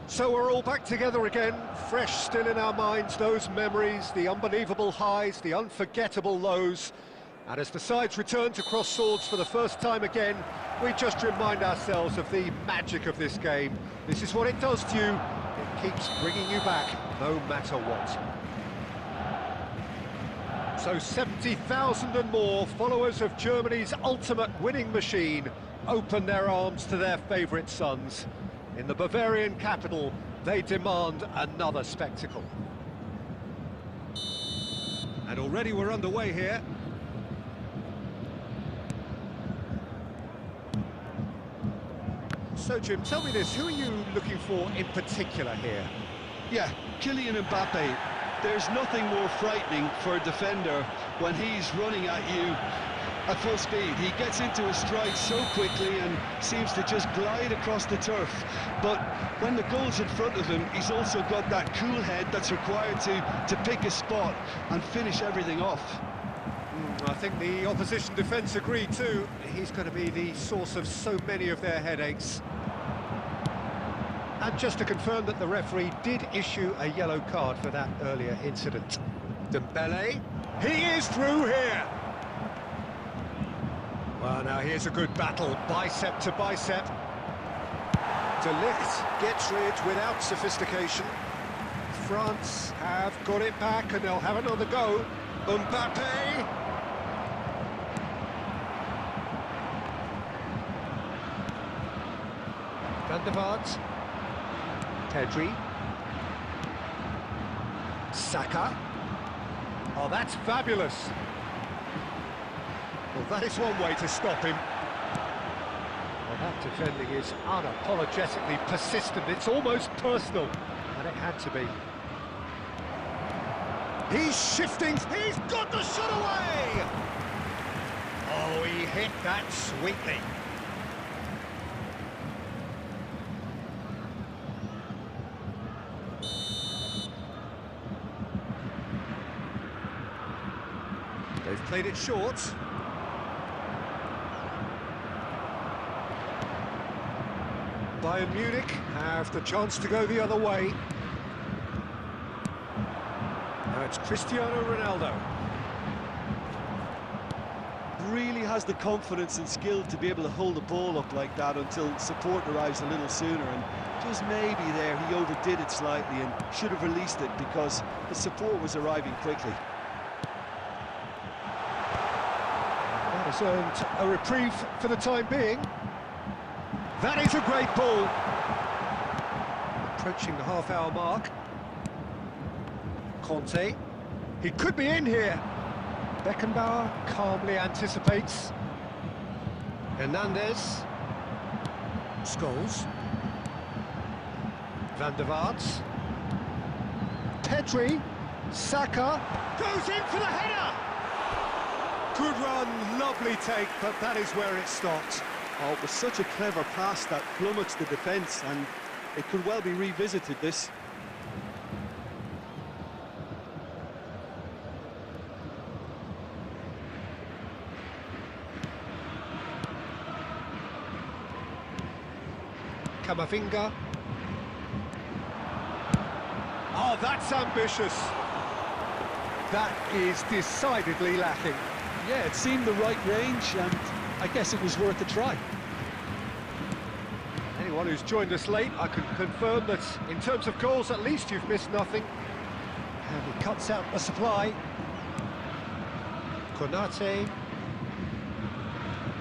So we're all back together again, fresh still in our minds, those memories, the unbelievable highs, the unforgettable lows. And as the sides return to cross swords for the first time again, we just remind ourselves of the magic of this game. This is what it does to you. It keeps bringing you back, no matter what. So 70,000 and more followers of Germany's ultimate winning machine open their arms to their favourite sons. In the Bavarian capital, they demand another spectacle. And already we're underway here. So, Jim, tell me this, who are you looking for in particular here? Yeah, Kylian Mbappe. There's nothing more frightening for a defender when he's running at you at full speed. He gets into his stride so quickly and seems to just glide across the turf. But when the goal's in front of him, he's also got that cool head that's required to pick a spot and finish everything off. I think the opposition defence agree too. He's going to be the source of so many of their headaches. And just to confirm that the referee did issue a yellow card for that earlier incident. Dembele, he is through here! Well, now here's a good battle, bicep to bicep. De Ligt gets rid without sophistication. France have got it back and they'll have another go. Mbappe! Van der Vaart. Pedri. Saka. Oh, that's fabulous. Well, that is one way to stop him. Well, that defending is unapologetically persistent. It's almost personal, and it had to be. He's shifting. He's got the shot away! Oh, he hit that sweetly. They've played it short. Bayern Munich have the chance to go the other way. Now it's Cristiano Ronaldo. Really has the confidence and skill to be able to hold the ball up like that until support arrives a little sooner, and just maybe there he overdid it slightly and should have released it because the support was arriving quickly. That has earned a reprieve for the time being. That is a great ball. Approaching the half-hour mark. Conte. He could be in here. Beckenbauer calmly anticipates. Hernandez. Scholes. Van der Vaart. Pedri. Saka. Goes in for the header! Good run, lovely take, but that is where it stopped. Oh, it was such a clever pass that plummets the defence, and it could well be revisited, this. Camavinga. Oh, that's ambitious. That is decidedly lacking. Yeah, it seemed the right range, and I guess it was worth a try. Anyone who's joined us late, I can confirm that in terms of goals, at least you've missed nothing. And he cuts out the supply. Konate.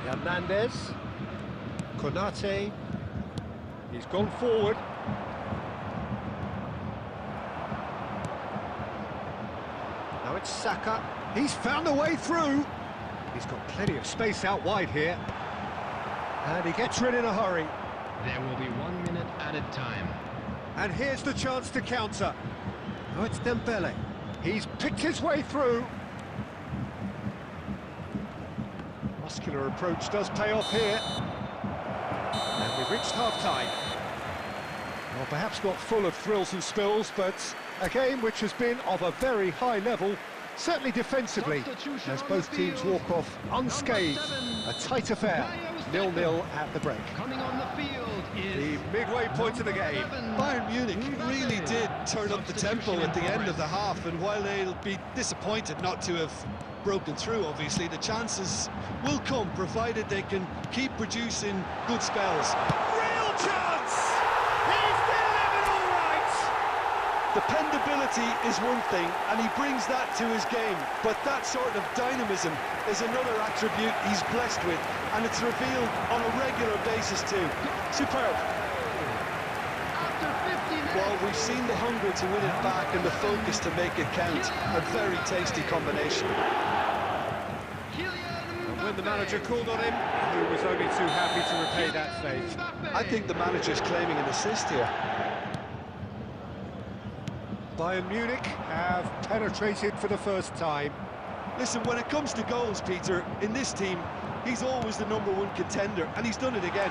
Hernandez. Konate. He's gone forward. Now it's Saka. He's found a way through. He's got plenty of space out wide here. And he gets rid in a hurry. There will be 1 minute added time. And here's the chance to counter. Oh, it's Dembele. He's picked his way through. Muscular approach does pay off here. And we've reached half-time. Well, perhaps not full of thrills and spills, but a game which has been of a very high level. Certainly defensively, as both teams walk off unscathed, a tight affair. 0-0 at the break. Coming on the field is The midway point of the game. Bayern Munich really did turn up the tempo at the end of the half, and while they'll be disappointed not to have broken through, obviously, the chances will come, provided they can keep producing good spells. Real chance! He's delivered all right! Dependability is one thing, and he brings that to his game, but that sort of dynamism is another attribute he's blessed with, and it's revealed on a regular basis too. Superb. after 50 minutes. Well, we've seen the hunger to win it back and the focus to make it count. A very tasty combination. And when the manager called on him, he was only too happy to repay that faith. I think the manager's claiming an assist here. Bayern Munich have penetrated for the first time. Listen, when it comes to goals, Peter, in this team, he's always the #1 contender, and he's done it again.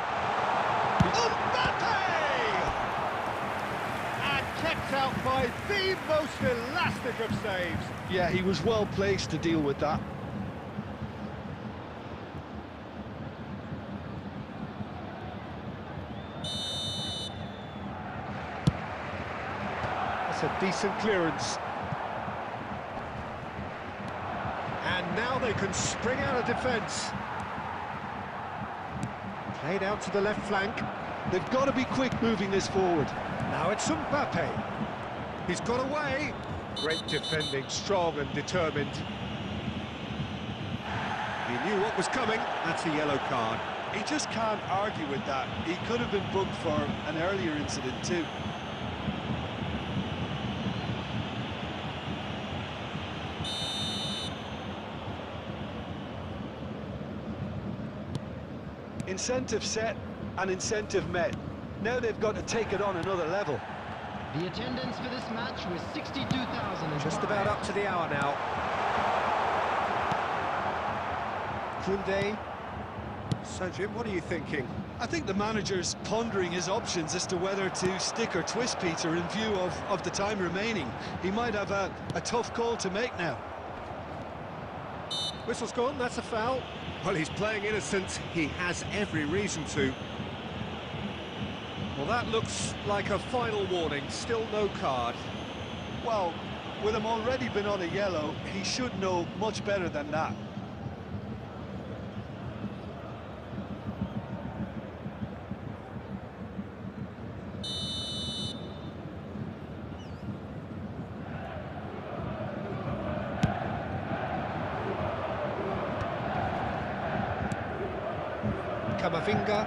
Mbappe! And kept out by the most elastic of saves. Yeah, he was well placed to deal with that. That's a decent clearance. And now they can spring out of defence. Played out to the left flank. They've got to be quick moving this forward. Now it's Mbappe. He's got away. Great defending, strong and determined. He knew what was coming. That's a yellow card. He just can't argue with that. He could have been booked for an earlier incident too. Incentive set and incentive met. Now they've got to take it on another level. The attendance for this match was 62,000. Just about up to the hour now. Koundé. So, Jim, what are you thinking? I think the manager's pondering his options as to whether to stick or twist, Peter, in view of the time remaining. He might have a tough call to make now. Whistle's gone, that's a foul. Well, he's playing innocent. He has every reason to. Well, that looks like a final warning. Still no card. Well, with him already been on a yellow, he should know much better than that. Camavinga.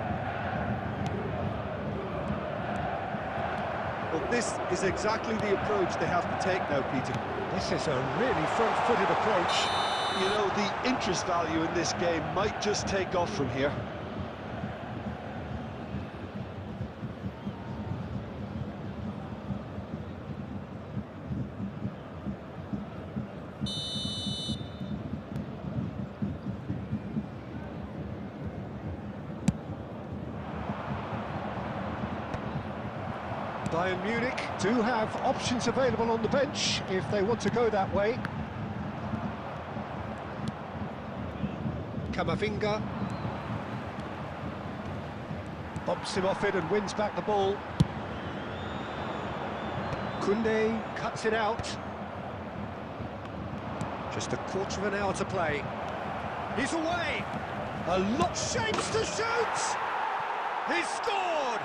Well, this is exactly the approach they have to take now, Peter. This is a really front-footed approach. You know, the interest value in this game might just take off from here. Bayern Munich do have options available on the bench if they want to go that way. Camavinga bumps him off it and wins back the ball. Koundé cuts it out. Just a quarter of an hour to play. He's away. A lot shapes to shoot. He's scored.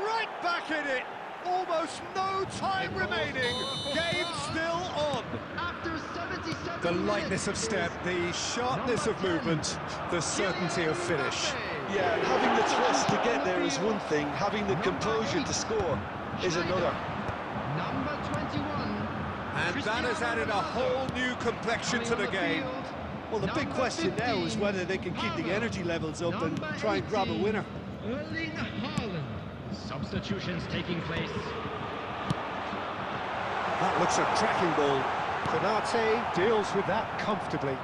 Right back in it. Almost no time remaining. Game still on. After 77 The lightness of step, the sharpness of movement, the certainty of finish. Yeah, having the thrust to get there is one thing, having the composure to score is another. Number 21. And that has added a whole new complexion to the game. Well, the big question now is whether they can keep the energy levels up and try and grab a winner. Erling Haaland. Substitutions taking place. That looks a cracking ball. Konate deals with that comfortably.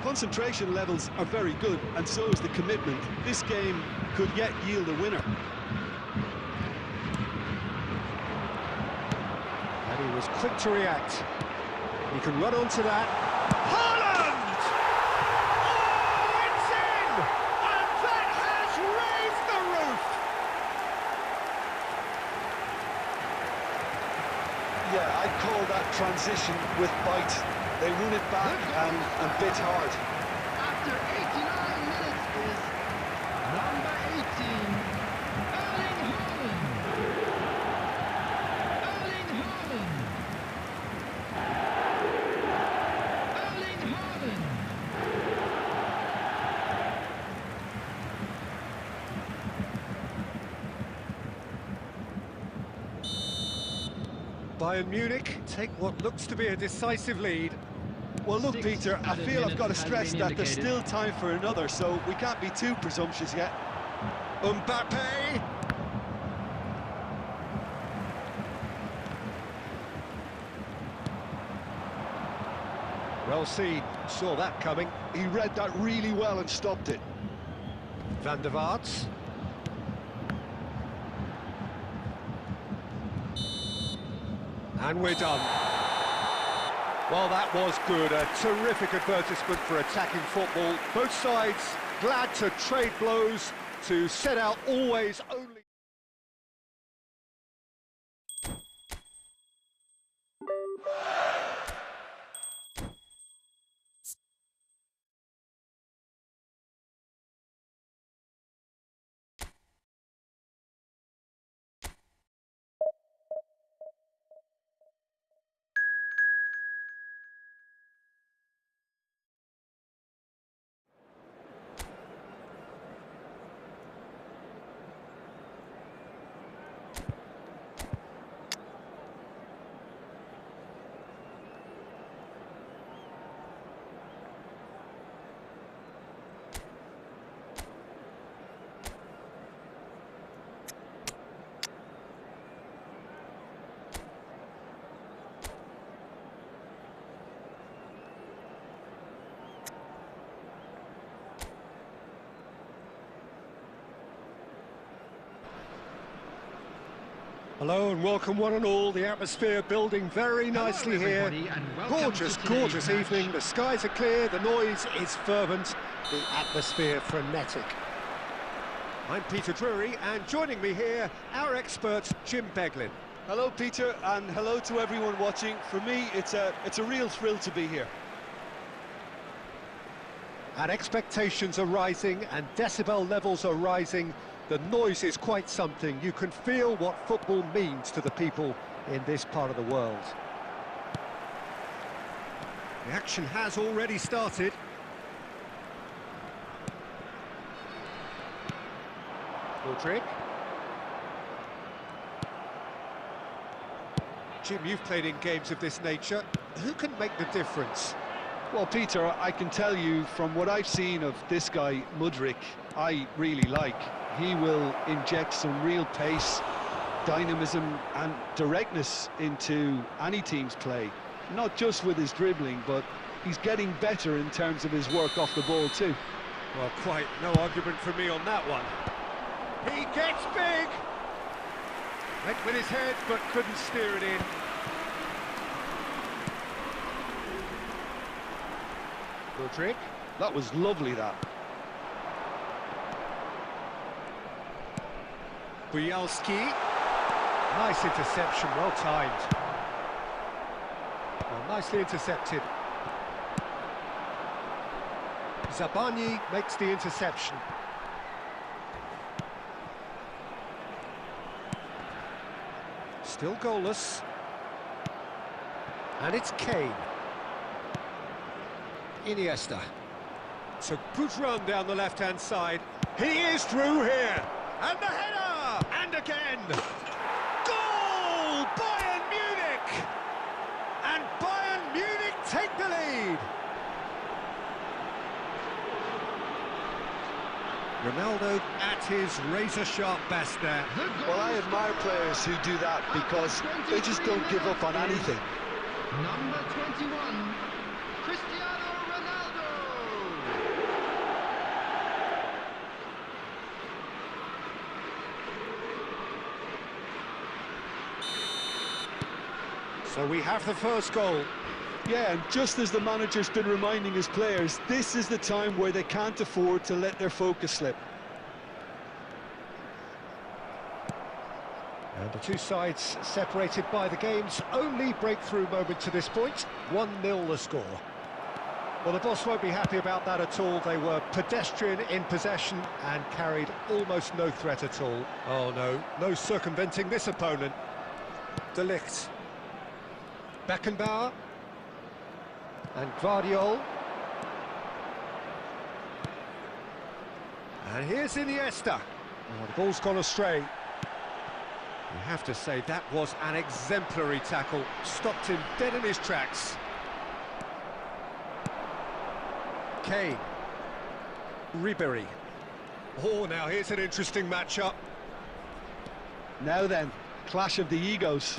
Concentration levels are very good, and so is the commitment. This game could yet yield a winner. And he was quick to react. He can run onto that. Haaland! Oh, it's in! Yeah, I'd call that transition with bite. They won it back and bit hard. After 89 minutes is number 18, Erling Haaland. Erling Haaland. Erling Haaland. Bayern Munich take what looks to be a decisive lead. Well, look, 6 Peter, I added feel I've got to minutes has stress been that there's indicated. still time for another, so we can't be too presumptuous yet. Mbappe! Well seen, saw that coming. He read that really well and stopped it. Van der Vaart. And we're done. Well, that was good. A terrific advertisement for attacking football. Both sides glad to trade blows, to set out always only... Hello and welcome one and all. The atmosphere building very nicely here. And welcome Gorgeous, to today's gorgeous match. evening. The skies are clear, the noise is fervent, the atmosphere frenetic. I'm Peter Drury, and joining me here, our expert, Jim Beglin. Hello, Peter, and hello to everyone watching. For me, it's a real thrill to be here. And expectations are rising, and decibel levels are rising. The noise is quite something. You can feel what football means to the people in this part of the world. The action has already started. Mudryk. Jim, you've played in games of this nature. Who can make the difference? Well, Peter, I can tell you from what I've seen of this guy, Mudryk, I really like. He will inject some real pace, dynamism and directness into any team's play. Not just with his dribbling, but he's getting better in terms of his work off the ball too. Well, quite no argument for me on that one. He gets big! Went with his head, but couldn't steer it in. Mudryk. That was lovely, that. Bielski. Nice interception, well timed. Well, nicely intercepted. Zabani makes the interception. Still goalless. And it's Kane. Iniesta. So good run down the left-hand side. He is through here. And the header! And again! Goal! Bayern Munich! And Bayern Munich take the lead! Ronaldo at his razor-sharp best there. Well, I admire players who do that because they just don't give up on anything. Number 21, Cristiano Ronaldo. So we have the first goal. Yeah, and just as the manager's been reminding his players, this is the time where they can't afford to let their focus slip. And the two sides separated by the game's only breakthrough moment to this point. 1-0 the score. Well, the boss won't be happy about that at all. They were pedestrian in possession and carried almost no threat at all. Oh no, no circumventing this opponent. De Ligt. Beckenbauer. And Guardiola. And here's Iniesta. Oh, the ball's gone astray. You have to say that was an exemplary tackle. Stopped him dead in his tracks. Kane. Ribery. Oh, now here's an interesting matchup. Now then, clash of the egos.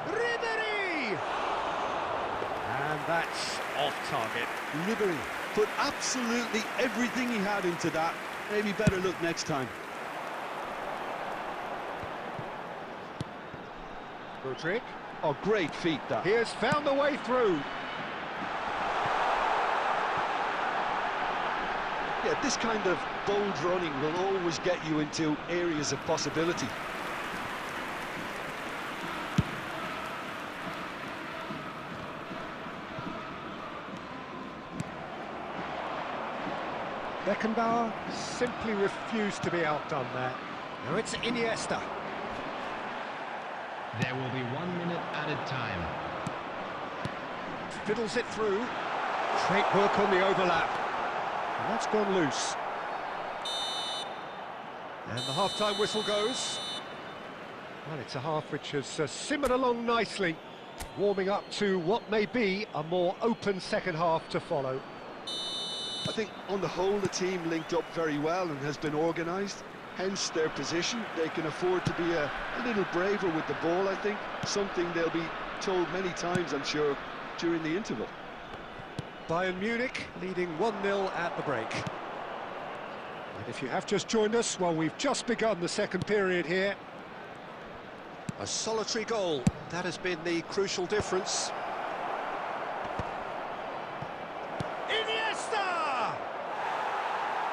Ribery! And that's off target. Ribery put absolutely everything he had into that. Maybe better look next time. Rodrigue. Oh, great feat that. He has found the way through. Yeah, this kind of bold running will always get you into areas of possibility. Beckenbauer simply refused to be outdone there. Now it's Iniesta. There will be 1 minute added time. Fiddles it through. Great work on the overlap. And that's gone loose. And the half-time whistle goes. Well, it's a half which has simmered along nicely, warming up to what may be a more open second half to follow. I think on the whole the team linked up very well and has been organised, hence their position. They can afford to be a little braver with the ball, I think, something they'll be told many times, I'm sure, during the interval. Bayern Munich leading 1-0 at the break. And if you have just joined us, well, we've just begun the second period here. A solitary goal, that has been the crucial difference. Iniesta!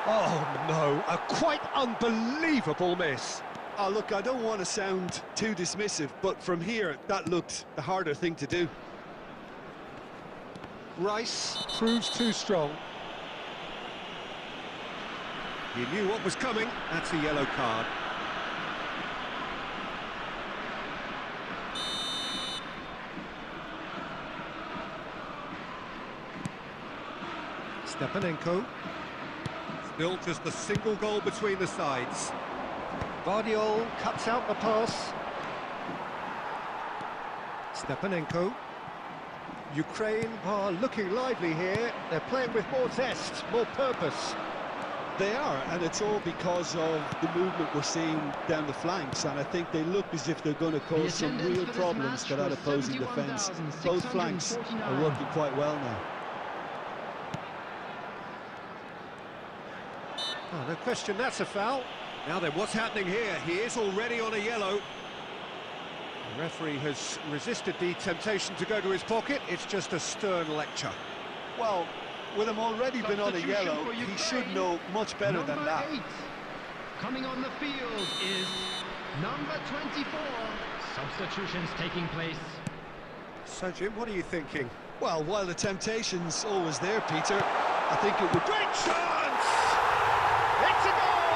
Oh no, a quite unbelievable miss. Oh, look, I don't want to sound too dismissive, but from here, that looked the harder thing to do. Rice proves too strong. He knew what was coming. That's a yellow card. Stepanenko. Still just a single goal between the sides. Guardiola cuts out the pass. Stepanenko. Ukraine are looking lively here. They're playing with more zest, more purpose. They are, and it's all because of the movement we're seeing down the flanks, and I think they look as if they're going to cause some real problems for that opposing defence. Both flanks are working quite well now. Oh, no question, that's a foul. Now then, what's happening here? He is already on a yellow. The referee has resisted the temptation to go to his pocket. It's just a stern lecture. Well, with him already been on a yellow, he should know much better than that. 8. Coming on the field is number 24. Substitutions taking place. So, Jim, what are you thinking? Well, while the temptation's always there, Peter, I think it would... Great chance! It's a goal!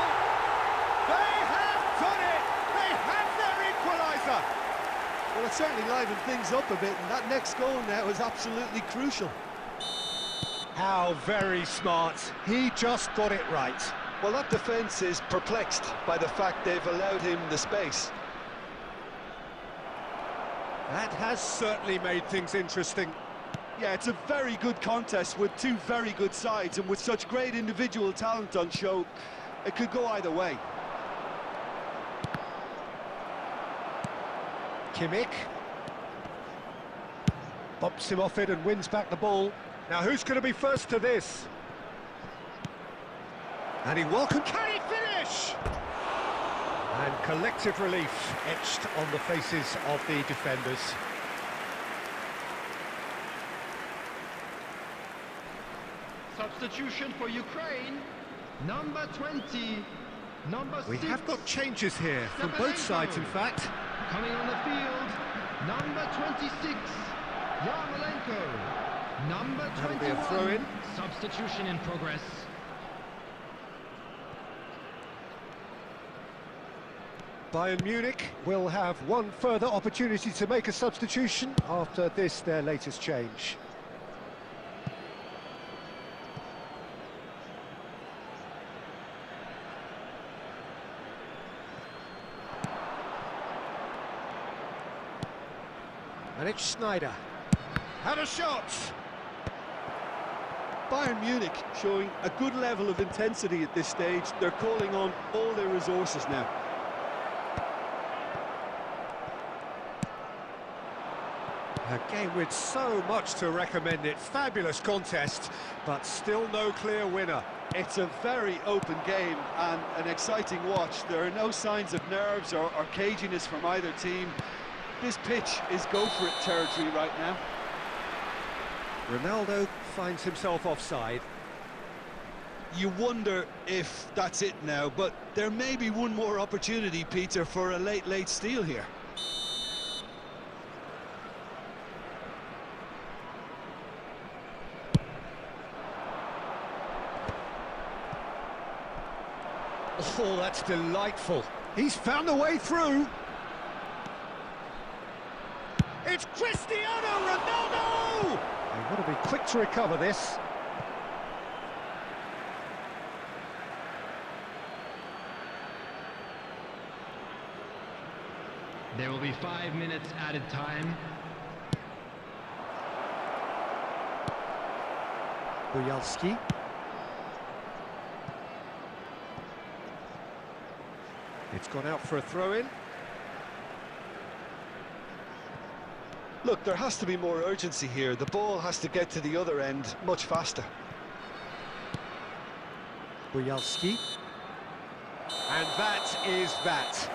They have done it! They have their equaliser! Well, it certainly livened things up a bit, and that next goal now is absolutely crucial. How very smart. He just got it right. Well, that defence is perplexed by the fact they've allowed him the space. That has certainly made things interesting. Yeah, it's a very good contest with two very good sides, and with such great individual talent on show, it could go either way. Kimmich bumps him off it and wins back the ball. Now who's going to be first to this? And he welcomes... Can he finish? And collective relief etched on the faces of the defenders. Substitution for Ukraine, number 20. number 6. We have got changes here from both sides, in fact. Coming on the field, number 26, Yarmolenko. Number That'll be a 21, throw-in. substitution in progress. Bayern Munich will have one further opportunity to make a substitution after this, their latest change. And it's Schneider. Had a shot! Bayern Munich showing a good level of intensity at this stage. They're calling on all their resources now. A game with so much to recommend it. Fabulous contest, but still no clear winner. It's a very open game and an exciting watch. There are no signs of nerves or caginess from either team. This pitch is go-for-it territory right now. Ronaldo finds himself offside. You wonder if that's it now, but there may be one more opportunity, Peter, for a late steal here. Oh, that's delightful. He's found a way through. It's Cristiano Ronaldo! They want to be quick to recover this. There will be 5 minutes added time. Bojalski. It's gone out for a throw-in. Look, there has to be more urgency here. The ball has to get to the other end much faster. Bojalski. And that is that.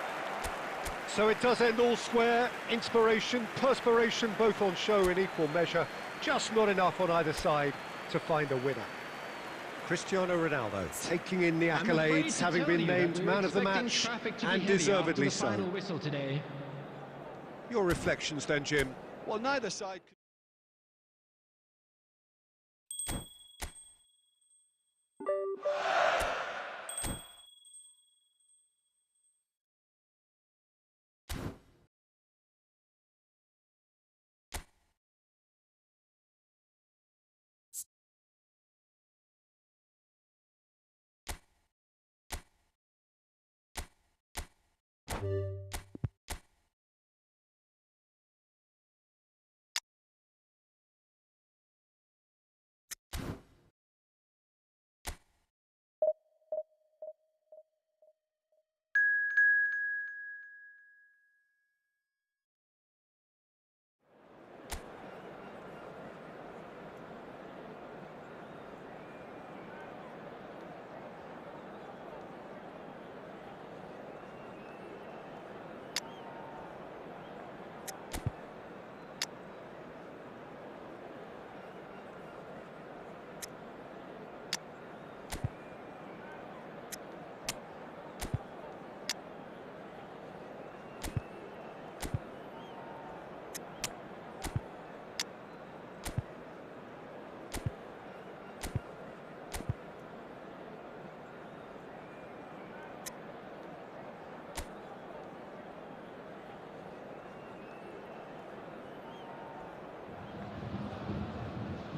So it does end all square. Inspiration, perspiration, both on show in equal measure. Just not enough on either side to find a winner. Cristiano Ronaldo taking in the accolades, having been named man of the match, and deservedly so. Your reflections then, Jim? Well, neither side...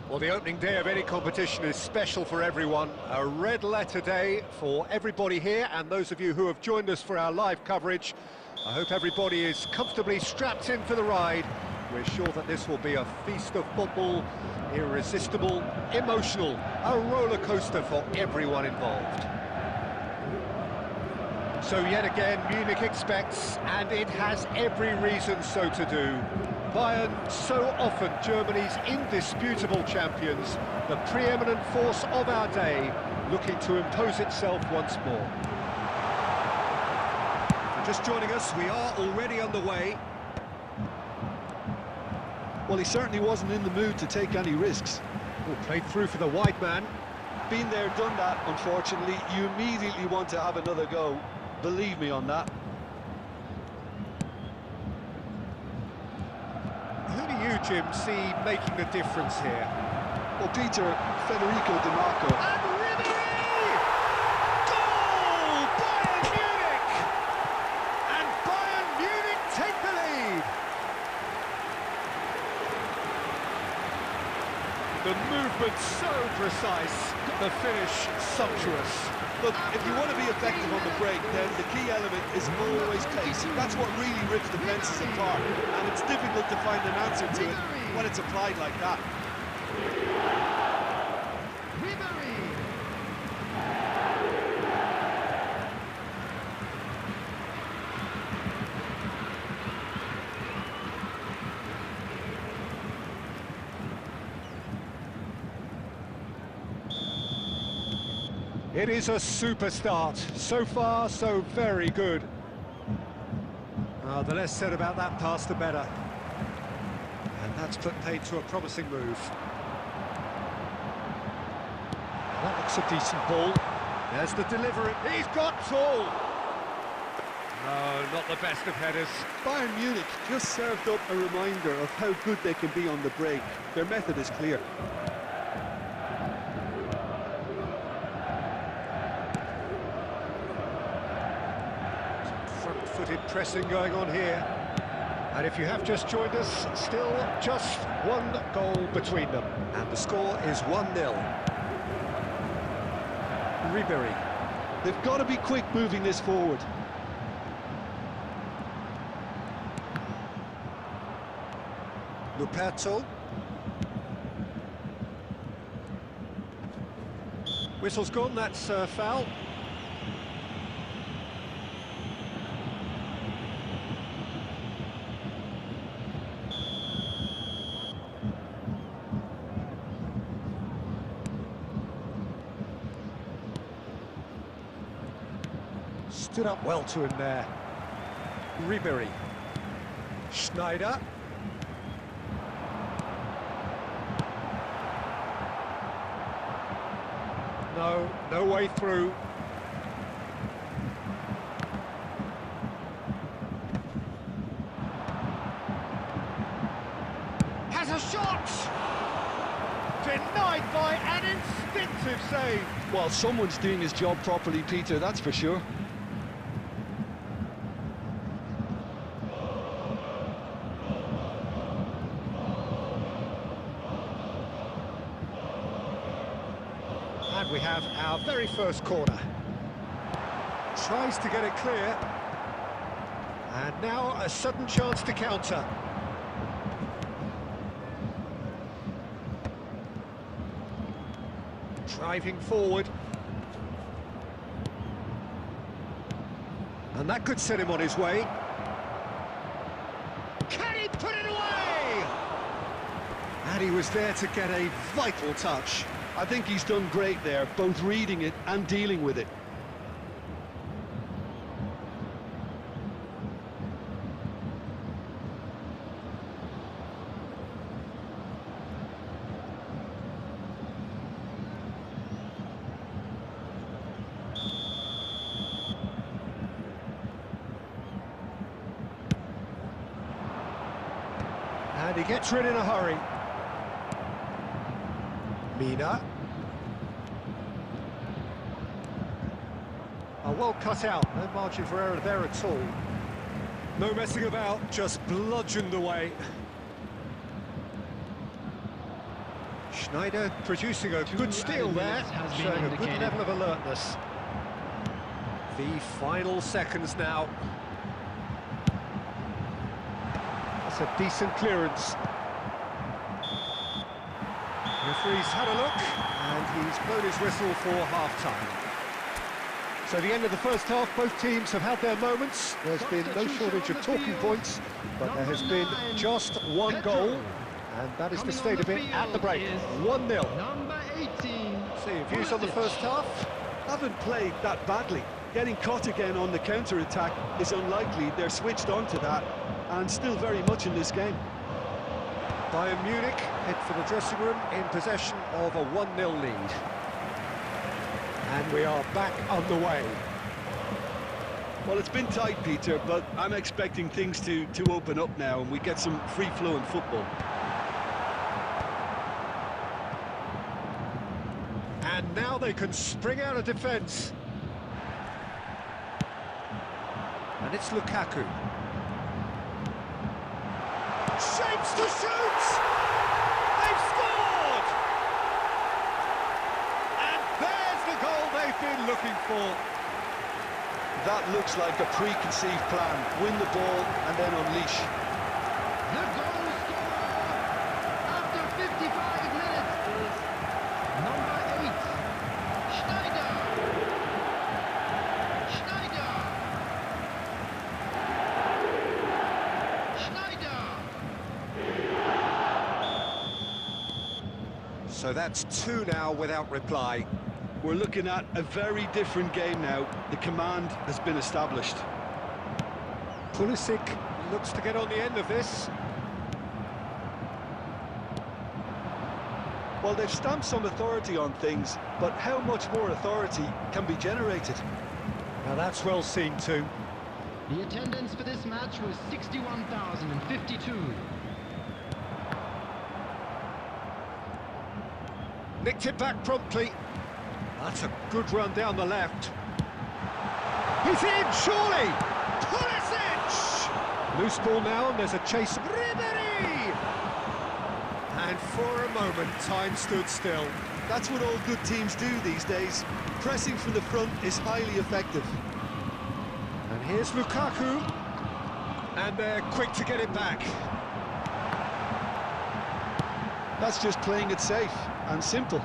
Well, the opening day of any competition is special for everyone. A red letter day for everybody here, and those of you who have joined us for our live coverage. I hope everybody is comfortably strapped in for the ride. We're sure that this will be a feast of football, irresistible, emotional, a roller coaster for everyone involved. So yet again, Munich expects, and it has every reason so to do. Bayern, so often Germany's indisputable champions, the preeminent force of our day, looking to impose itself once more. For just joining us, we are already underway. Well, he certainly wasn't in the mood to take any risks. Played through for the wide man. been there, done that, unfortunately. You immediately want to have another go. Believe me on that. Who do you, Jim, see making the difference here? Well, Peter, Federico Di Marco. And Ribery! Goal! Bayern Munich! And Bayern Munich take the lead! The movement so precise, the finish sumptuous. Look, if you want to be effective on the break, then the key element is always pace. That's what really rips defences apart, and it's difficult to find an answer to it when it's applied like that. It is a super start. So far, so very good. The less said about that pass, the better. And that's put paid to a promising move. That looks a decent ball. There's the delivery. He's got tall. No, not the best of headers. Bayern Munich just served up a reminder of how good they can be on the break. Their method is clear. Front-footed pressing going on here. And if you have just joined us, still just one goal between them. And the score is 1-0. Ribery. They've got to be quick moving this forward. Luperto. Whistle's gone, that's foul. Stood up well to him there. Ribery. Schneider. No way through. Has a shot! Denied by an instinctive save. Well, someone's doing his job properly, Peter, that's for sure. And we have our very first corner. Tries to get it clear. And now a sudden chance to counter. Driving forward. And that could set him on his way. Can he put it away? And he was there to get a vital touch. I think he's done great there, both reading it and dealing with it. And he gets rid in a hurry. Mina. Well cut out, no margin for error there at all. No messing about, just bludgeoned away. Schneider producing a good steal there, showing a good level of alertness. The final seconds now. That's a decent clearance. Referee's had a look, and he's blown his whistle for half-time. So the end of the first half, both teams have had their moments. There's been no shortage of talking points, but there has been just one goal, and that is the state of it at the break. 1-0. Number 18. See your views on the first half. Haven't played that badly. Getting caught again on the counter-attack is unlikely. They're switched on to that, and still very much in this game. Bayern Munich head for the dressing room in possession of a 1-0 lead. And we are back underway. Well, it's been tight, Peter, but I'm expecting things to open up now and we get some free-flowing football. And now they can spring out of defence. And it's Lukaku. Shapes to shoot! They've scored! And there's the goal they've been looking for. That looks like a preconceived plan. Win the ball and then unleash. The goal scorer after 55 minutes is number 8, Schneider. So that's 2 now without reply. We're looking at a very different game now. The command has been established. Pulisic looks to get on the end of this. Well, they've stamped some authority on things, but how much more authority can be generated? Now that's well seen too. The attendance for this match was 61,052. Nicked it back promptly. That's a good run down the left. He's in, surely! Pulisic! Loose ball now, and there's a chase. Ribery! And for a moment, time stood still. That's what all good teams do these days. Pressing from the front is highly effective. And here's Lukaku. And they're quick to get it back. That's just playing it safe and simple.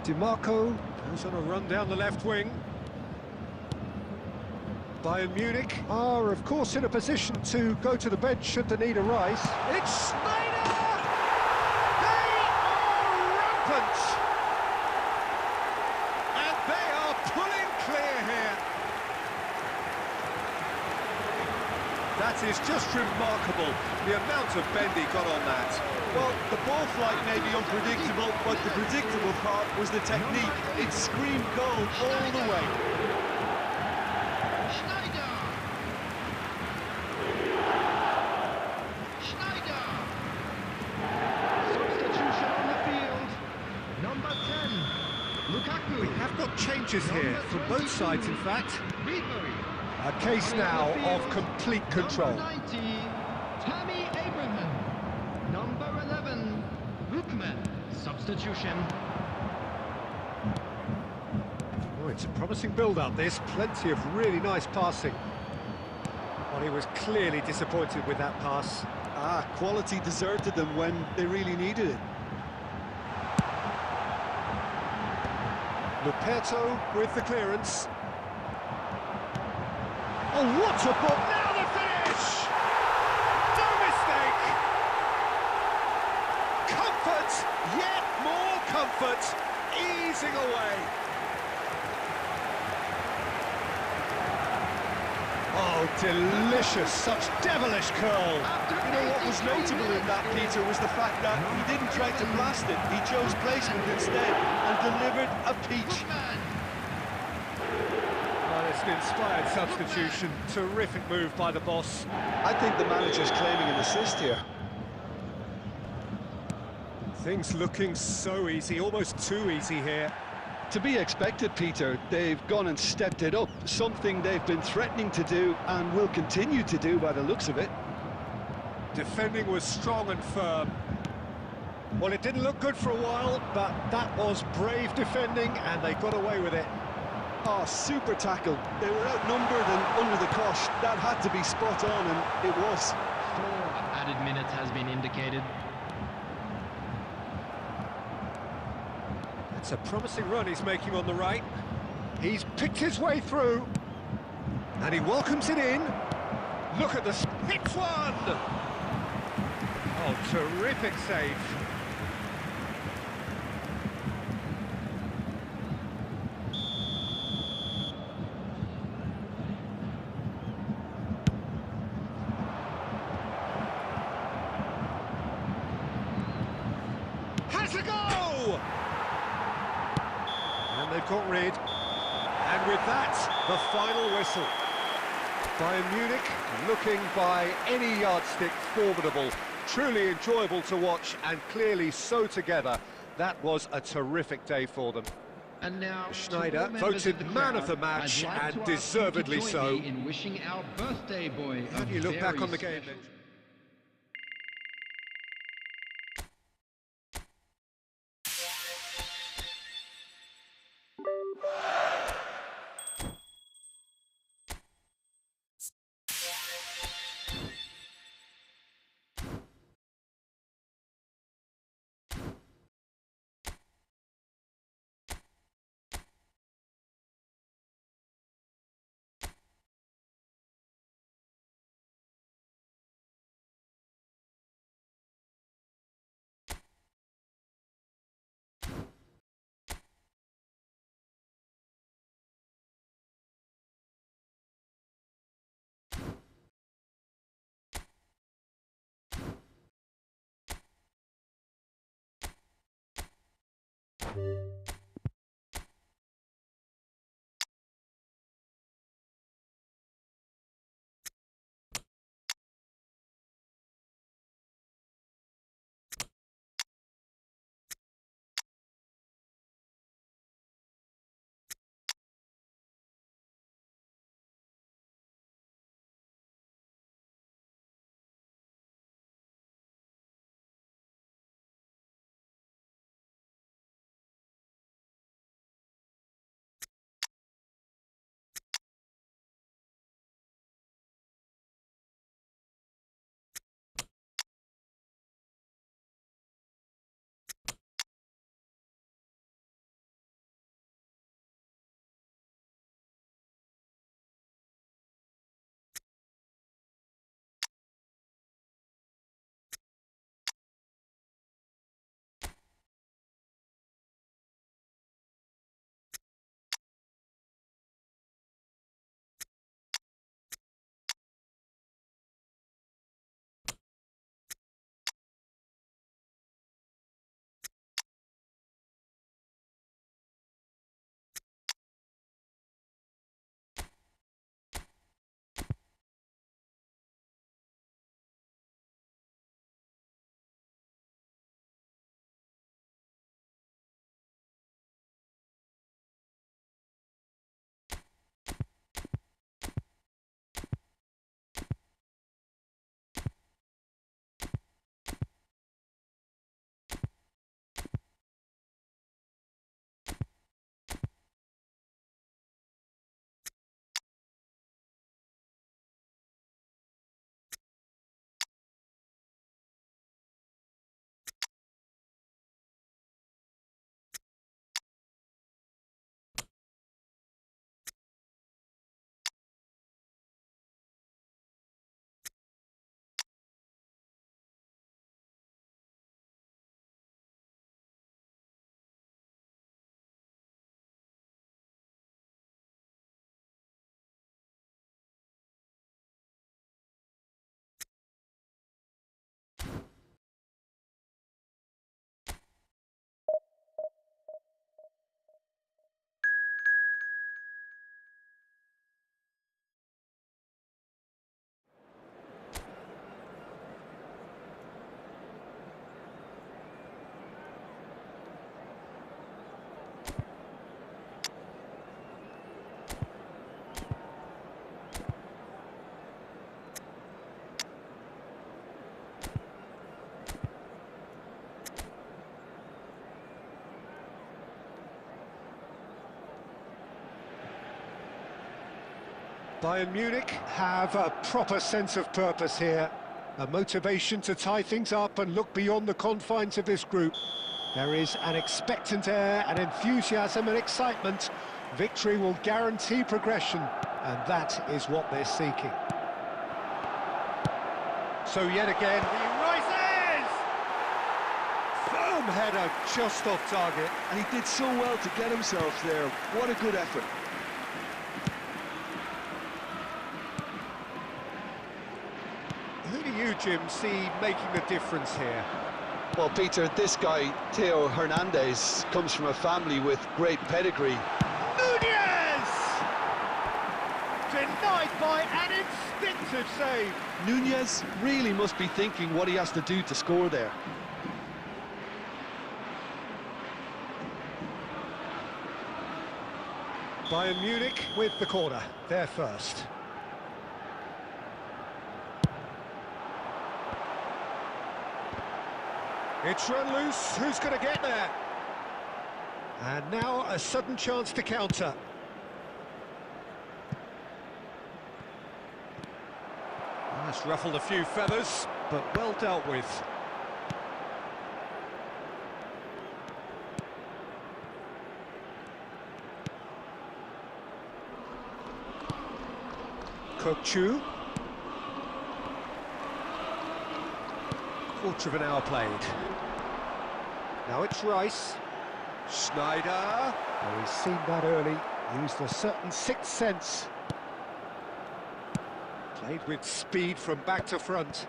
DiMarco goes on a run down the left wing. Bayern Munich are, of course, in a position to go to the bench should the need arise. It's Schneider! They are rampant! And they are pulling clear here. That is just remarkable, the amount of bend he got on that. Well, the ball flight may be unpredictable, but the predictable part was the technique. It screamed goal all the way. Schneider! Schneider! Substitution on the field. Number 10, Lukaku. We have got changes here, from both sides in fact. Ribery. A case now of complete control. Number 90, Tammy Abraham. Number 11, Lookman. Substitution. Oh, it's a promising build-up, this. Plenty of really nice passing. Well, he was clearly disappointed with that pass. Quality deserted them when they really needed it. Luperto with the clearance. Oh, what a ball! Now the finish! No mistake! Comfort, yet more comfort, easing away. Oh, delicious, such devilish curl. You know what was notable in that, Peter, was the fact that he didn't try to blast it. He chose placement instead and delivered a peach. Well, it's an inspired substitution. Terrific move by the boss. I think the manager's claiming an assist here. Things looking so easy, almost too easy here. To be expected, Peter. They've gone and stepped it up, something they've been threatening to do and will continue to do by the looks of it. Defending was strong and firm. Well, it didn't look good for a while, but that was brave defending and they got away with it. Oh, super tackle. They were outnumbered and under the cosh. That had to be spot on, and it was. 4 added minutes has been indicated. It's a promising run he's making on the right. He's picked his way through. And he welcomes it in. Look at this. Hits one! Oh, terrific save. And they've got rid. And with that, the final whistle. Bayern Munich, looking by any yardstick formidable, truly enjoyable to watch, and clearly so together. That was a terrific day for them. And now, Schneider voted man of the match, and deservedly so. In wishing our birthday boy. How do you look back on the game then? Bayern Munich have a proper sense of purpose here, a motivation to tie things up and look beyond the confines of this group. There is an expectant air, an enthusiasm and excitement. Victory will guarantee progression, and that is what they're seeking. So yet again, he rises! Firm header, just off target. And he did so well to get himself there. What a good effort. Who do you, Jim, see making the difference here? Well, Peter, this guy, Theo Hernandez, comes from a family with great pedigree. Nunez! Denied by an instinctive save. Nunez really must be thinking what he has to do to score there. Bayern Munich with the corner, they're first. It's run loose, who's going to get there? And now a sudden chance to counter. That's ruffled a few feathers, but well dealt with. Kokchu. Quarter of an hour played. Now it's Rice. Schneider. Oh, he's seen that early. Used a certain sixth sense. Played with speed from back to front.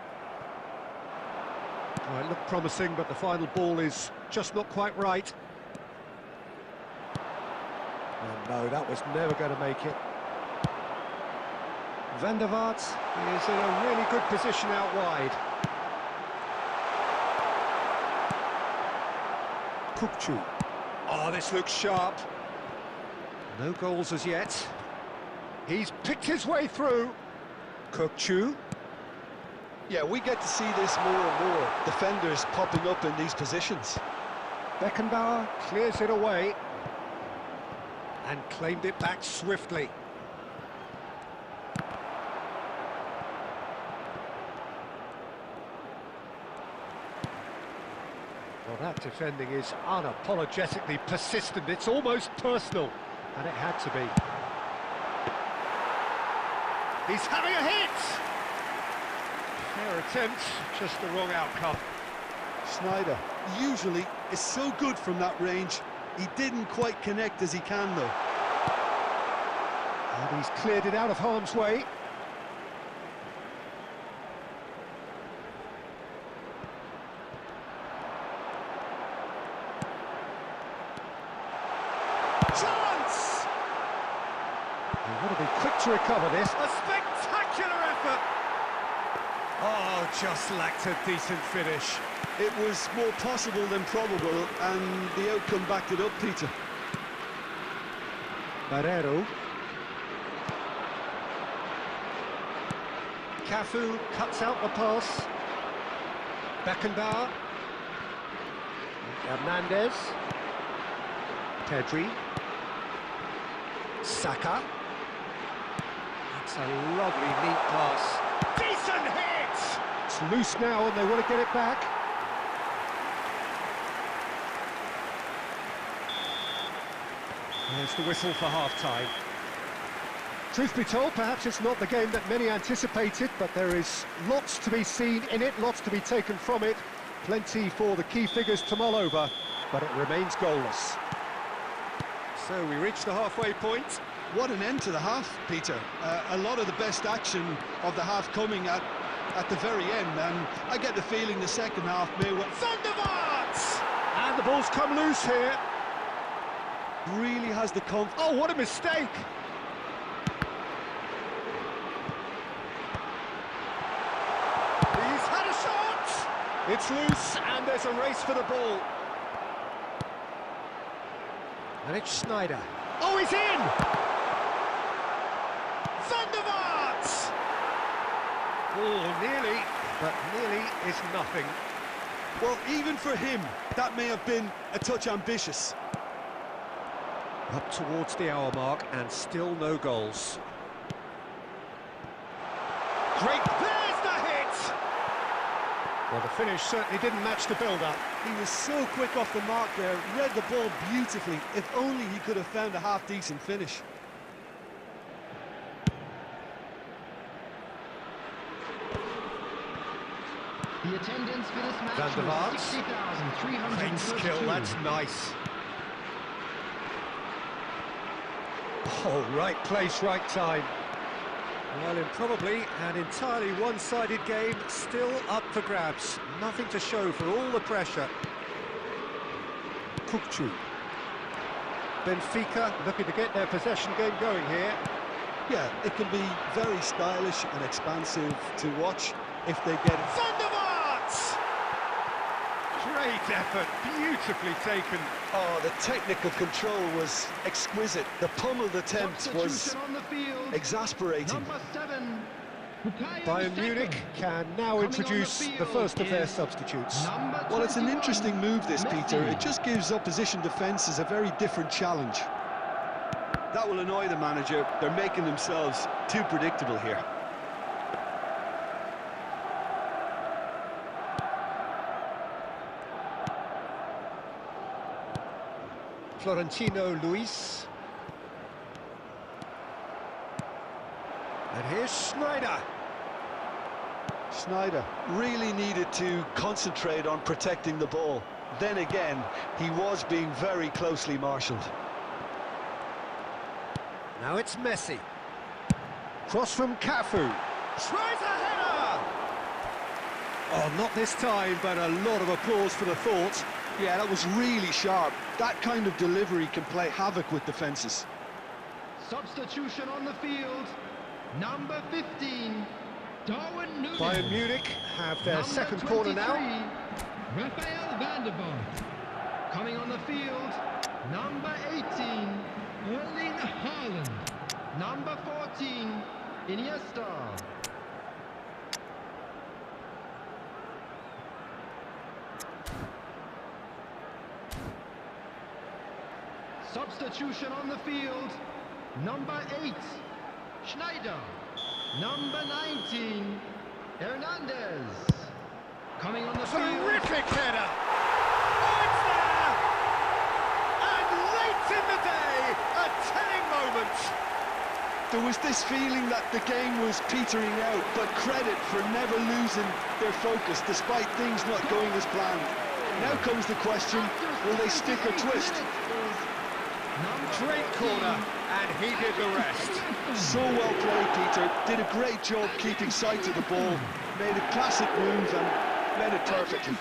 Oh, it looked promising, but the final ball is just not quite right. And no, that was never going to make it. Van der Vaart is in a really good position out wide. Kokchu. Oh, this looks sharp. No goals as yet. He's picked his way through. Kokchu. Yeah, we get to see this more and more. Defenders popping up in these positions. Beckenbauer clears it away. And claimed it back swiftly. Well, that defending is unapologetically persistent. It's almost personal, and it had to be. He's having a hit! Fair attempt, just the wrong outcome. Schneider usually is so good from that range. He didn't quite connect as he can, though. And he's cleared it out of harm's way. Chance! They want to be quick to recover this. A spectacular effort! Oh, just lacked a decent finish. It was more possible than probable, and the outcome backed it up, Peter. Barreiro. Cafu cuts out the pass. Beckenbauer. Hernandez. Pedri. Saka. That's a lovely, neat pass. Decent hit! It's loose now and they want to get it back. There's the whistle for half-time. Truth be told, perhaps it's not the game that many anticipated, but there is lots to be seen in it, lots to be taken from it. Plenty for the key figures to mull over, but it remains goalless. So we reach the halfway point. What an end to the half, Peter. A lot of the best action of the half coming at the very end, and I get the feeling the second half may... Van der Vaart! And the ball's come loose here. Really has the confidence. Oh, what a mistake! He's had a shot! It's loose, and there's a race for the ball. And it's Schneider. Oh, he's in! Van der Vaart! Oh, nearly, but nearly is nothing. Well, even for him, that may have been a touch ambitious. Up towards the hour mark, and still no goals. Great, there's the hit! Well, the finish certainly didn't match the build-up. He was so quick off the mark there, read the ball beautifully. If only he could have found a half-decent finish. The attendance for this match Van der Vaart. was 60,332. Great skill, that's nice. Oh, right place, right time. Well, in probably an entirely one-sided game, still up for grabs. Nothing to show for all the pressure. Kukçu. Benfica looking to get their possession game going here. Yeah, it can be very stylish and expansive to watch if they get it. Thunderbolts! Great effort, beautifully taken. Oh, the technical control was exquisite. The pummeled attempt was On the field. exasperating. Number 7. Bayern Munich can now introduce the first of their substitutes. Well, it's an interesting move, this, Peter. It just gives opposition defences a very different challenge. That will annoy the manager. They're making themselves too predictable here. Florentino Luis. And here's Schneider. Schneider really needed to concentrate on protecting the ball. Then again, he was being very closely marshalled. Now it's Messi. Cross from Cafu. Tries a header! Oh, not this time, but a lot of applause for the thought. Yeah, that was really sharp. That kind of delivery can play havoc with defences. Substitution on the field. Number 15. Darwin Núñez. Bayern Munich have their Number second corner 23, now. Rafael van der Vaart. Coming on the field. Number 18. Erling Haaland. Number 14. Iniesta. Substitution on the field. Number 8. Schneider. Number 19. Hernandez. Coming on the field. Terrific header! Oh, it's there! And late in the day, a telling moment. There was this feeling that the game was petering out, but credit for never losing their focus despite things not going as planned. Now comes the question, will they stick or twist? Great corner, and he did the rest. So well played, Peter. Did a great job keeping sight of the ball. Made a classic move and led it perfectly.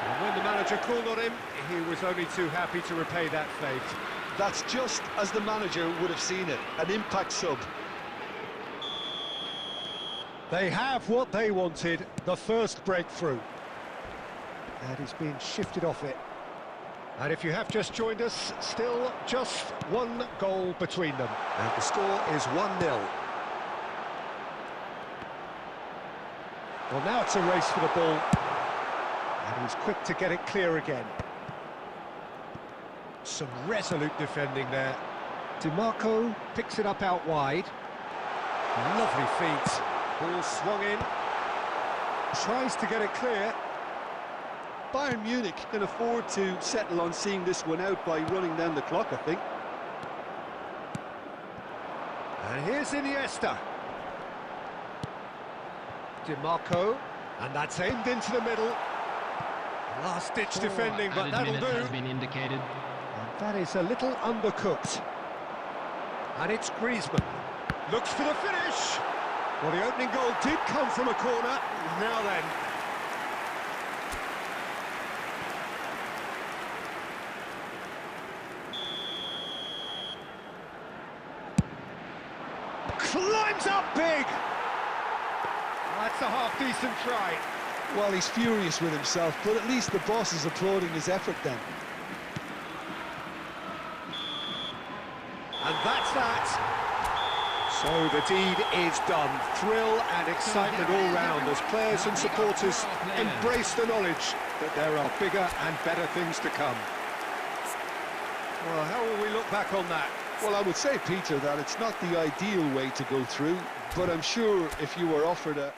And when the manager called on him, he was only too happy to repay that fate. That's just as the manager would have seen it, an impact sub. They have what they wanted, the first breakthrough. And he's been shifted off it. And if you have just joined us, still just one goal between them. And the score is 1-0. Well, now it's a race for the ball. And he's quick to get it clear again. Some resolute defending there. DiMarco picks it up out wide. Lovely feet. Ball swung in. Tries to get it clear. Bayern Munich can afford to settle on seeing this one out by running down the clock, I think. And here's Iniesta. DiMarco, and that's aimed into the middle. Last-ditch defending, but that'll do. Has been indicated. And that is a little undercooked. And it's Griezmann. Looks for the finish. Well, the opening goal did come from a corner. Now then. Climbs up big! That's a half-decent try. Well, he's furious with himself, but at least the boss is applauding his effort then. And that's that. So the deed is done. Thrill and excitement all round as players and supporters embrace the knowledge that there are bigger and better things to come. Well, how will we look back on that? Well, I would say, Peter, that it's not the ideal way to go through, but I'm sure if you were offered a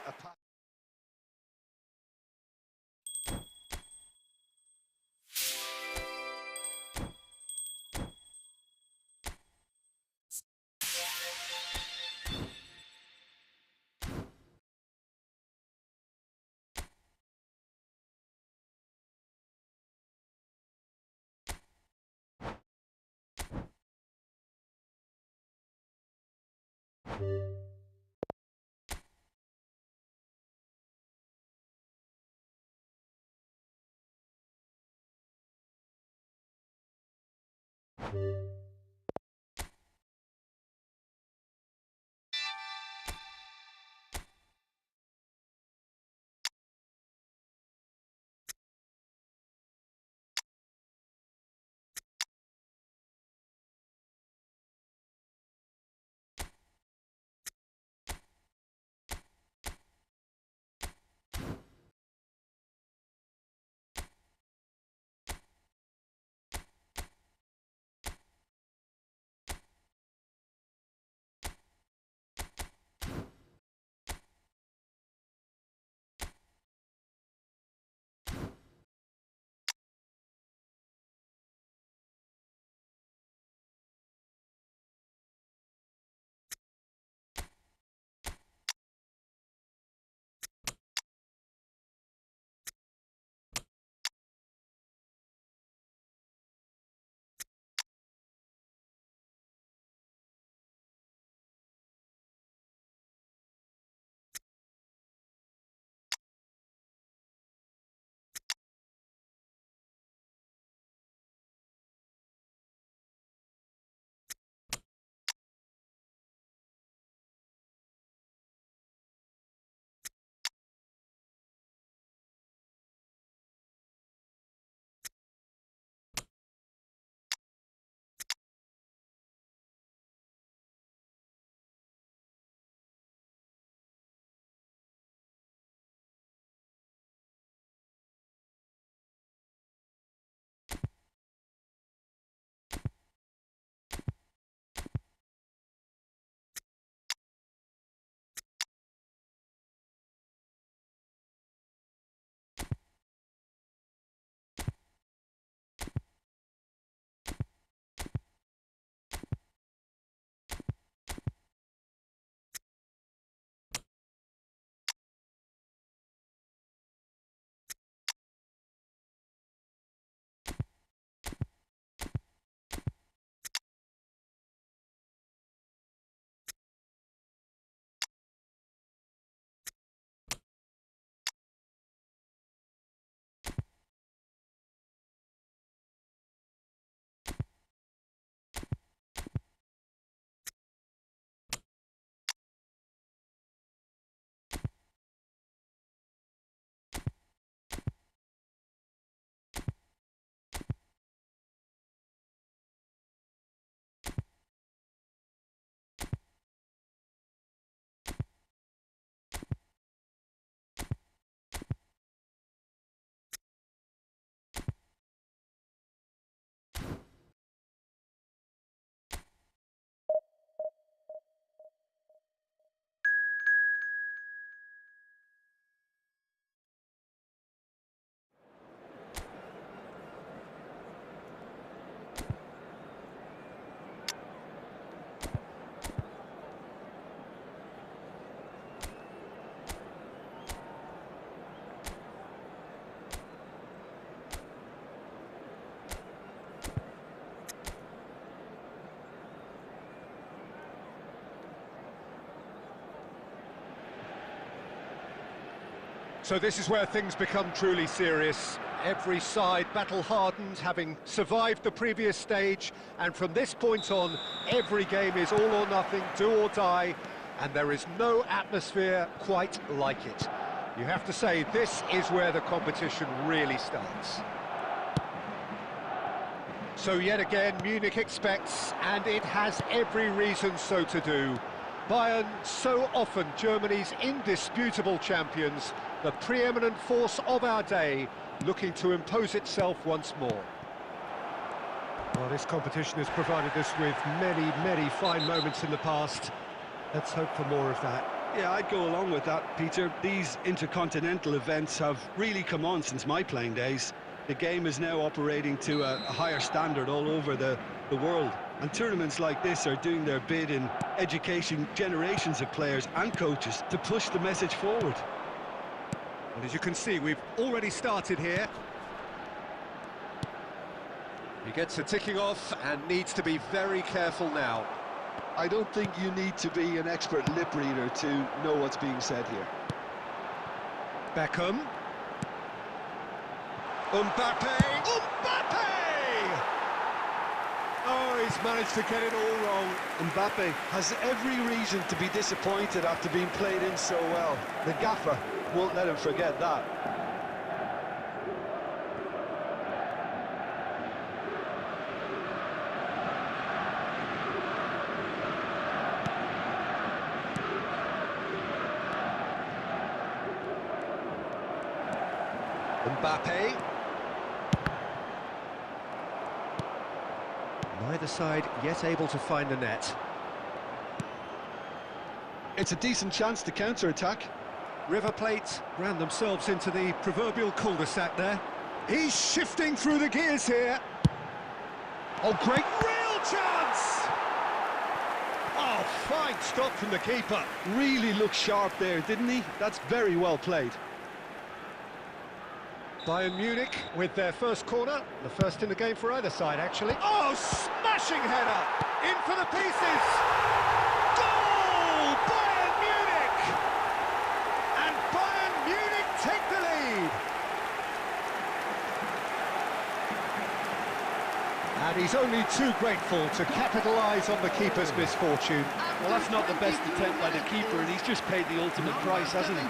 So this is where things become truly serious. Every side battle-hardened, having survived the previous stage, and from this point on, every game is all or nothing, do or die, and there is no atmosphere quite like it. You have to say, this is where the competition really starts. So yet again, Munich expects, and it has every reason so to do. Bayern, so often Germany's indisputable champions, the preeminent force of our day, looking to impose itself once more. Well, this competition has provided us with many fine moments in the past. Let's hope for more of that. Yeah, I'd go along with that, Peter. These intercontinental events have really come on since my playing days. The game is now operating to a higher standard all over the world. And tournaments like this are doing their bit in educating generations of players and coaches to push the message forward. And as you can see, we've already started here. He gets a ticking off and needs to be very careful now. I don't think you need to be an expert lip reader to know what's being said here. Beckham. Mbappe! Mbappe! Oh, he's managed to get it all wrong. Mbappe has every reason to be disappointed after being played in so well. The gaffer won't let him forget that. Mbappe. Neither side yet able to find the net. It's a decent chance to counter-attack. River Plate ran themselves into the proverbial cul-de-sac there. He's shifting through the gears here. Oh, great, real chance! Oh, fine stop from the keeper. Really looked sharp there, didn't he? That's very well played. Bayern Munich with their first corner, the first in the game for either side, actually. Oh, smashing header! In for the pieces! Goal! Bayern Munich! And Bayern Munich take the lead! And he's only too grateful to capitalise on the keeper's misfortune. Well, that's not the best attempt by the keeper, and he's just paid the ultimate price, hasn't he?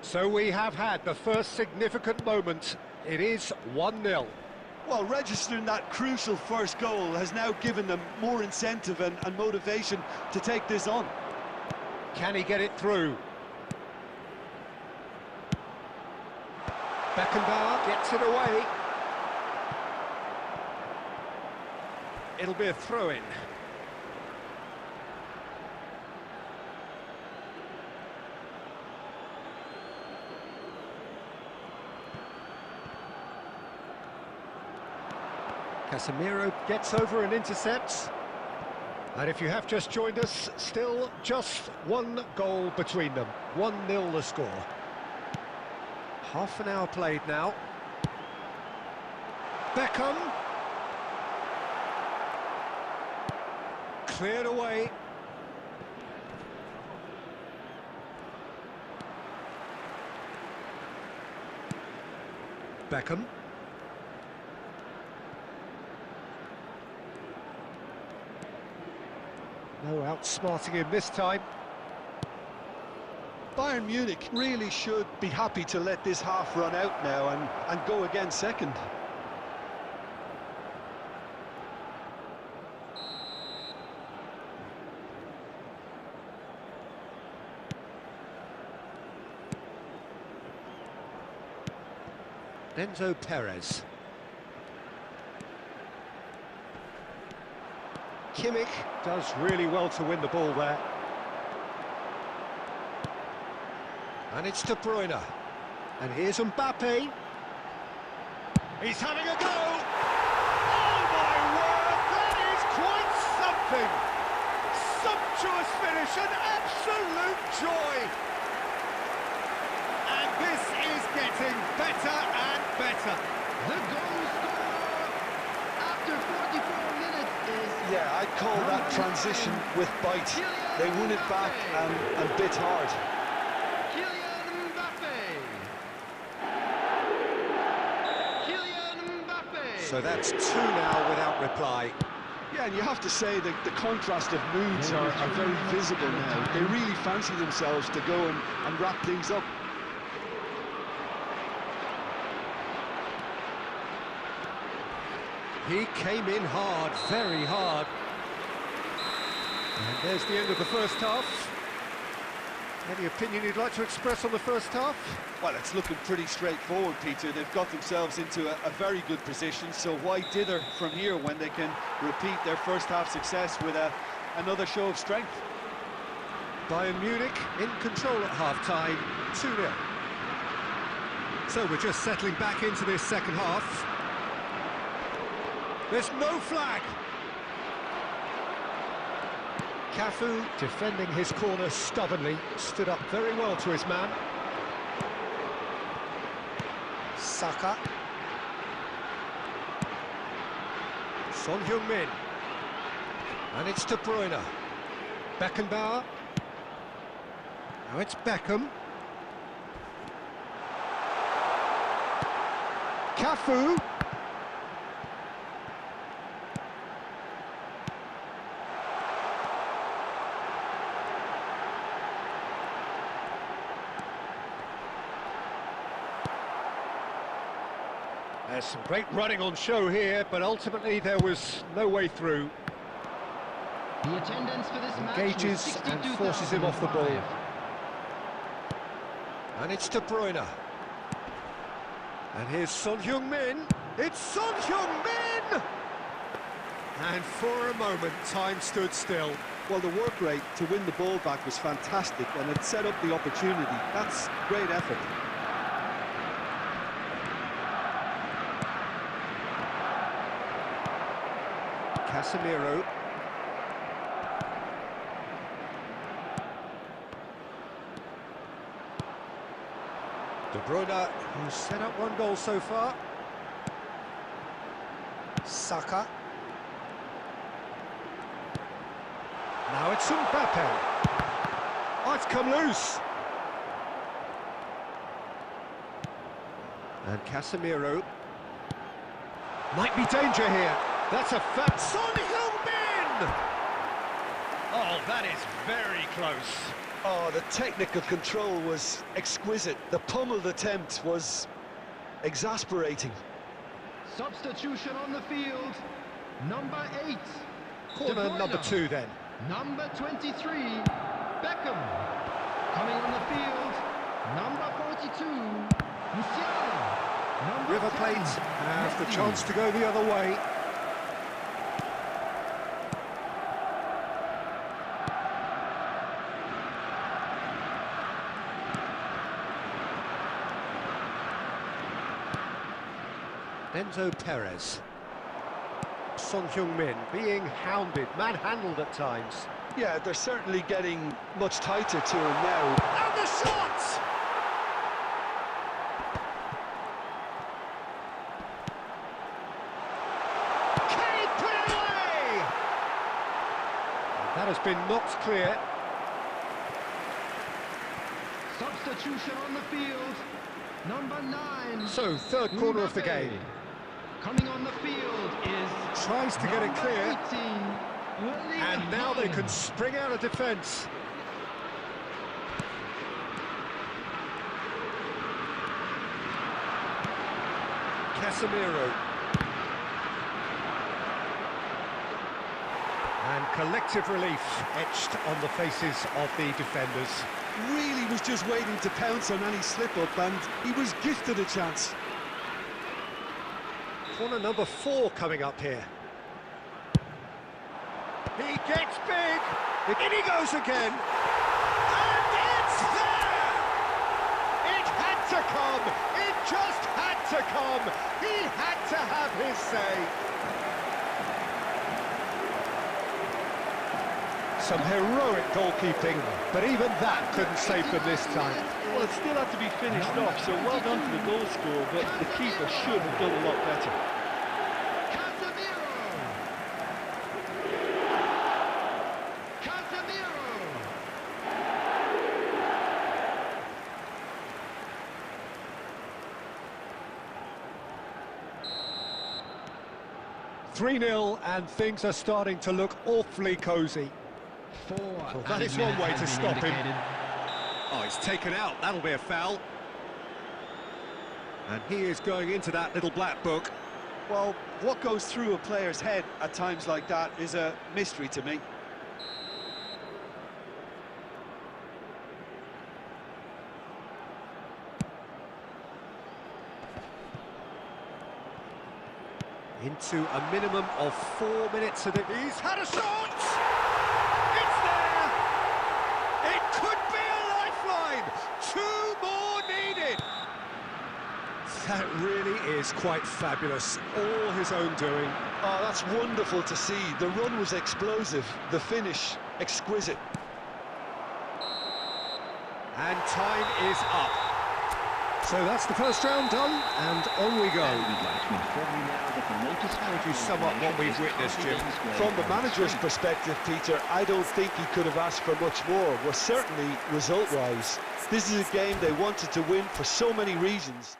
So we have had the first significant moment. It is 1-0. Well, registering that crucial first goal has now given them more incentive and motivation to take this on. Can he get it through? Beckenbauer gets it away. It'll be a throw-in. Casemiro gets over and intercepts. And if you have just joined us, still just one goal between them. 1-0 the score. Half an hour played now. Beckham. Cleared away. Beckham. No outsmarting him this time. Bayern Munich really should be happy to let this half run out now and go again second. Enzo Perez. Kimmich does really well to win the ball there. And it's De Bruyne. And here's Mbappe. He's having a go! Oh my word, that is quite something! Sumptuous finish, an absolute joy! And this is getting better and better. The goal scorer after 44 minutes is... Yeah, I'd call that transition with bite. They won it back and bit hard. Kylian Mbappe. So that's 2 now without reply. Yeah, and you have to say that the contrast of moods are very visible now. They really fancy themselves to go and wrap things up. He came in hard, very hard. And there's the end of the first half. Any opinion you'd like to express on the first half? Well, it's looking pretty straightforward, Peter. They've got themselves into a very good position, so why dither from here when they can repeat their first half success with another show of strength? Bayern Munich in control at half-time, 2-0. So we're just settling back into this second half. There's no flag. Cafu defending his corner stubbornly, stood up very well to his man. Saka. Son Heung-min. And it's De Bruyne. Beckenbauer. Now it's Beckham. Cafu. There's some great running on show here, but ultimately there was no way through. The attendance for this match Engages and forces him off the ball. And it's De Bruyne. And here's Son Heung-min. It's Son Heung-min! And for a moment, time stood still. Well, the work rate to win the ball back was fantastic, and it set up the opportunity. That's great effort. Casemiro. De Bruyne, who's set up one goal so far. Saka. Now it's Mbappe. Oh, it's come loose. And Casemiro. Might be danger here. That's a fact. Son Heung-min! Oh, that is very close. Oh, the technical control was exquisite. The pummeled attempt was exasperating. Substitution on the field. Number 8. Corner number 2 then. Number 23. Beckham. Coming on the field. Number 42. Musiala. Number River 10, Plate have the Messi. chance to go the other way. Enzo Perez. Son Heung-min being hounded, manhandled at times. Yeah, they're certainly getting much tighter to him now. And the shot! Can he put it away? That has been knocked clear. Substitution on the field. Number 9. So, third corner of the Mbappe. game. Coming on the field is Tries to get it number clear. 18. And now they can spring out of defence. Casemiro. And collective relief etched on the faces of the defenders. Really was just waiting to pounce on any slip-up, and he was gifted a chance. Corner number 4 coming up here. He gets big. In he goes again. And it's there! It had to come. It just had to come. He had to have his say. Some heroic goalkeeping, but even that couldn't save them this time. Well, it still had to be finished off, so well done to the goal scorer, but the keeper should have done a lot better. Casemiro. Casemiro. 3-0, and things are starting to look awfully cosy. 4. Well, that is one way to stop him. Oh, he's taken out. That'll be a foul. And he is going into that little black book. Well, what goes through a player's head at times like that is a mystery to me. Into a minimum of 4 minutes of it. He's had a shot! It's there! It That really is quite fabulous. All his own doing. Oh, that's wonderful to see. The run was explosive, the finish exquisite. And time is up. So that's the first round done, and on we go. We'd like to inform you now that the latest How would you sum up what we've witnessed, Jim? From the manager's perspective, Peter, I don't think he could have asked for much more. Well, certainly result-wise. This is a game they wanted to win for so many reasons.